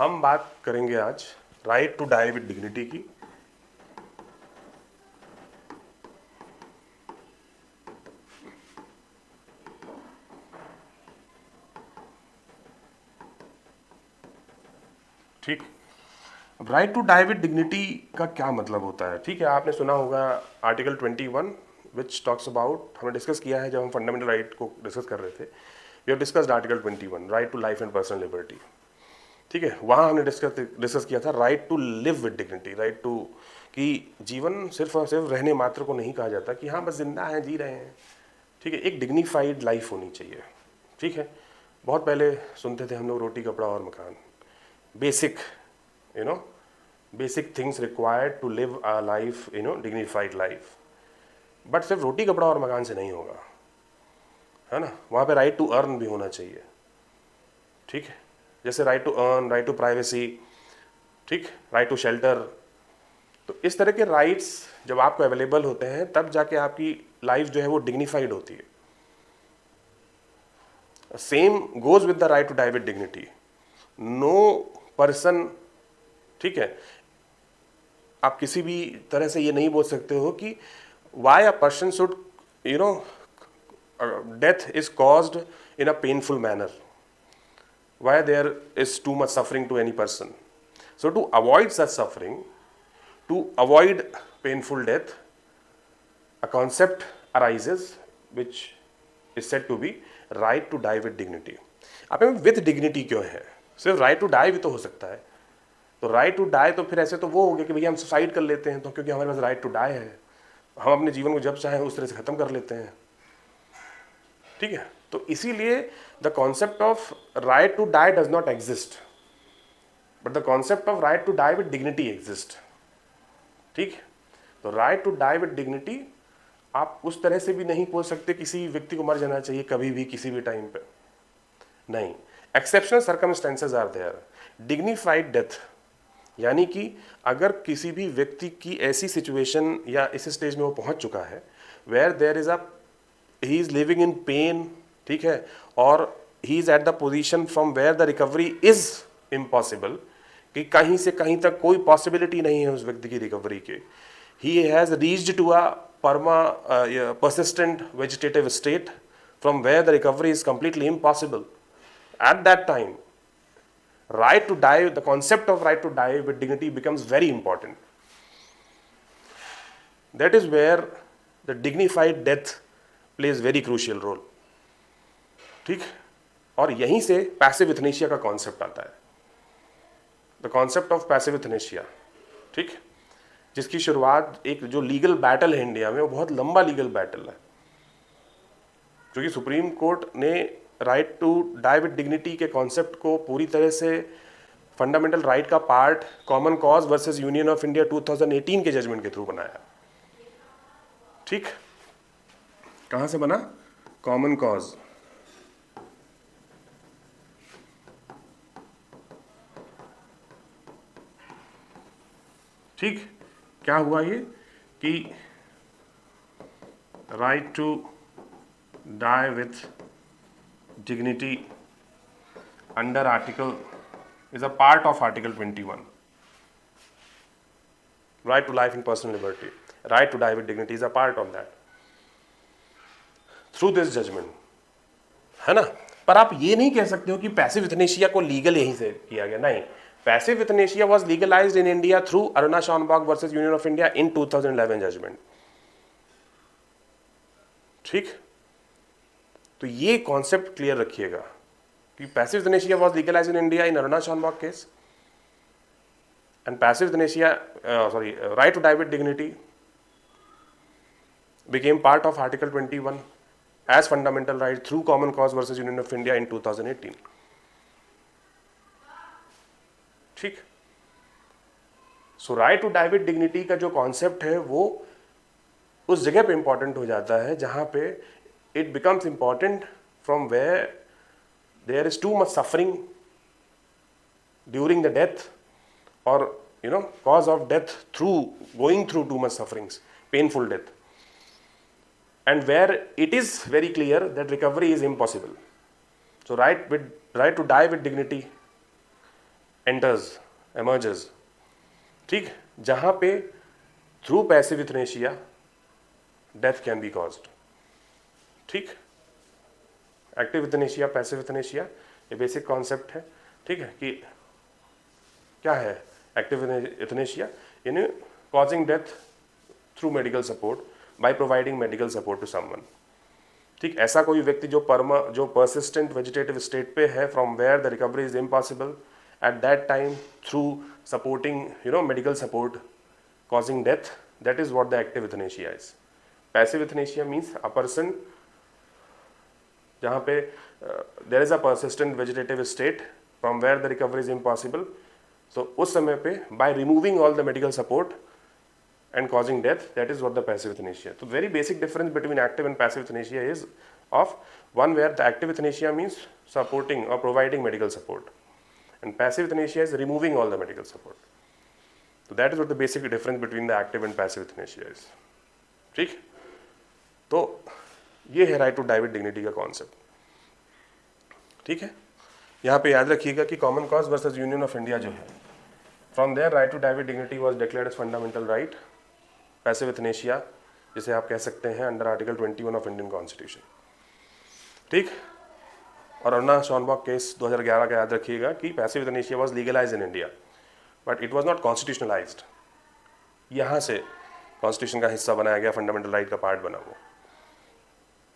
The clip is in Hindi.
हम बात करेंगे आज right to die with dignity की। ठीक, अब right to die with dignity का क्या मतलब होता है? ठीक है, आपने सुना होगा आर्टिकल 21 विच टॉक्स अबाउट, हमने डिस्कस किया है जब हम फंडामेंटल राइट को डिस्कस कर रहे थे। We have discussed article 21 right to life and personal liberty. ठीक है, वहाँ हमने डिस्कस किया था right to live with dignity, right to, कि जीवन सिर्फ और सिर्फ रहने मात्र को नहीं कहा जाता कि हाँ बस जिंदा हैं, जी रहे हैं। ठीक है, एक डिग्निफाइड लाइफ होनी चाहिए। ठीक है, बहुत पहले सुनते थे हम लोग रोटी कपड़ा और मकान, basic you know basic things required to live a life, dignified life. But सिर्फ रोटी कपड़ा और मकान से नहीं होगा, है ना। वहाँ पे राइट टू अर्न भी होना चाहिए। ठीक है, जैसे right to earn, right to privacy, ठीक, राइट टू शेल्टर। तो इस तरह के राइट्स जब आपको अवेलेबल होते हैं तब जाके आपकी लाइफ जो है वो डिग्निफाइड होती है। Same goes with the right to die with dignity. No person, ठीक है, आप किसी भी तरह से ये नहीं बोल सकते हो कि why a person should, you know death is caused in a painful manner, why there is too much suffering to any person. So to avoid such suffering, to avoid painful death, a concept arises which is said to be right to die with dignity. आप में विथ डिग्निटी क्यों है? सिर्फ राइट टू डाई भी तो हो सकता है। तो राइट टू डाई तो फिर ऐसे तो वो हो गया कि भैया हम सुसाइड कर लेते हैं, तो क्योंकि हमारे पास राइट टू डाई है, हम अपने जीवन को जब चाहें उस तरह से खत्म कर लेते हैं। ठीक है, तो इसीलिए the concept of right to die does not exist, but the concept of right to die with dignity exist. ठीक है, तो right to die with dignity आप उस तरह से भी नहीं बोल सकते किसी व्यक्ति को मर जाना चाहिए कभी भी किसी भी टाइम पे, नहीं। Exceptional circumstances are there. Dignified death यानी कि अगर किसी भी व्यक्ति की ऐसी सिचुएशन या इस स्टेज में वो पहुंच चुका है where there is a, he is living in pain, ठीक है, और he is at the position from where the recovery is impossible, कि कहीं से कहीं तक कोई पॉसिबिलिटी नहीं है उस व्यक्ति की रिकवरी के। He has reached to a persistent vegetative state from where the recovery is completely impossible. At that time, right to die, the concept of right to die with dignity becomes very important. That is where the dignified death plays very crucial role. ठीक, और यहीं से पैसिव इथनेशिया का कॉन्सेप्ट आता है, द कॉन्सेप्ट ऑफ पैसिव इथनेशिया। ठीक, जिसकी शुरुआत एक जो लीगल बैटल है इंडिया में, वो बहुत लंबा लीगल बैटल है, क्योंकि सुप्रीम कोर्ट ने right to die with dignity के कॉन्सेप्ट को पूरी तरह से फंडामेंटल राइट का part common cause versus union of India 2018 के जजमेंट के थ्रू बनाया। ठीक, कहां से बना? Common cause. ठीक, क्या हुआ ये कि right to die with dignity under article is a part of Article 21. Right to life and personal liberty, right to die with dignity is a part of that. Through this judgment, है ना। पर आप ये नहीं कह सकते हो कि पैसिव इथनेशिया को लीगल यहीं से किया गया, नहीं। Passive euthanasia was legalized in India through Aruna Shanbaug versus union of India in 2011 judgment. ठीक, तो ये कॉन्सेप्ट क्लियर रखिएगा कि passive euthanasia was legalized in India in Aruna Shonbag case, and passive euthanasia, right to die with dignity became part of Article 21 as fundamental right through common cause versus Union of India in 2018. ठीक, so right to die with dignity का जो कॉन्सेप्ट है वो उस जगह पे इंपॉर्टेंट हो जाता है जहां पे it becomes important from where there is too much suffering during the death, or cause of death through going through too much sufferings, painful death, and where it is very clear that recovery is impossible. So right to die with dignity enters, emerges, ठीक, जहां पे through passive euthanasia death can be caused, ठीक। एक्टिव यूथनेशिया, पैसिव यूथनेशिया, ये बेसिक कॉन्सेप्ट है, ठीक है। कि क्या है एक्टिव यूथनेशिया, यानी causing death through medical support by providing medical support to someone, ठीक। ऐसा कोई व्यक्ति जो परसिस्टेंट वेजिटेटिव स्टेट पे है, from where the recovery is impossible at that time, through supporting medical support causing death, that is what the active euthanasia is. Passive euthanasia means a person जहाँ पे there is a persistent vegetative state from where the recovery is impossible, so उस समय पे by removing all the medical support and causing death, that is what the passive euthanasia. So very basic difference between active and passive euthanasia is of one where the active euthanasia means supporting or providing medical support, and passive euthanasia is removing all the medical support. तो that is what the basic difference between the active and passive euthanasia is, ठीक। तो ये है right to die with dignity का कॉन्सेप्ट, ठीक है। यहाँ पे याद रखिएगा कि common cause versus union of India जो है, from there right to die with dignity was declared as fundamental right. Passive euthanasia जिसे आप कह सकते हैं under article 21 of Indian constitution, ठीक। और अन्ना शॉनबॉक केस 2011 का याद रखिएगा कि passive euthanasia was legalized in India but it was not constitutionalized. यहाँ से कॉन्स्टिट्यूशन का हिस्सा बनाया गया, फंडामेंटल राइट का पार्ट बना वो।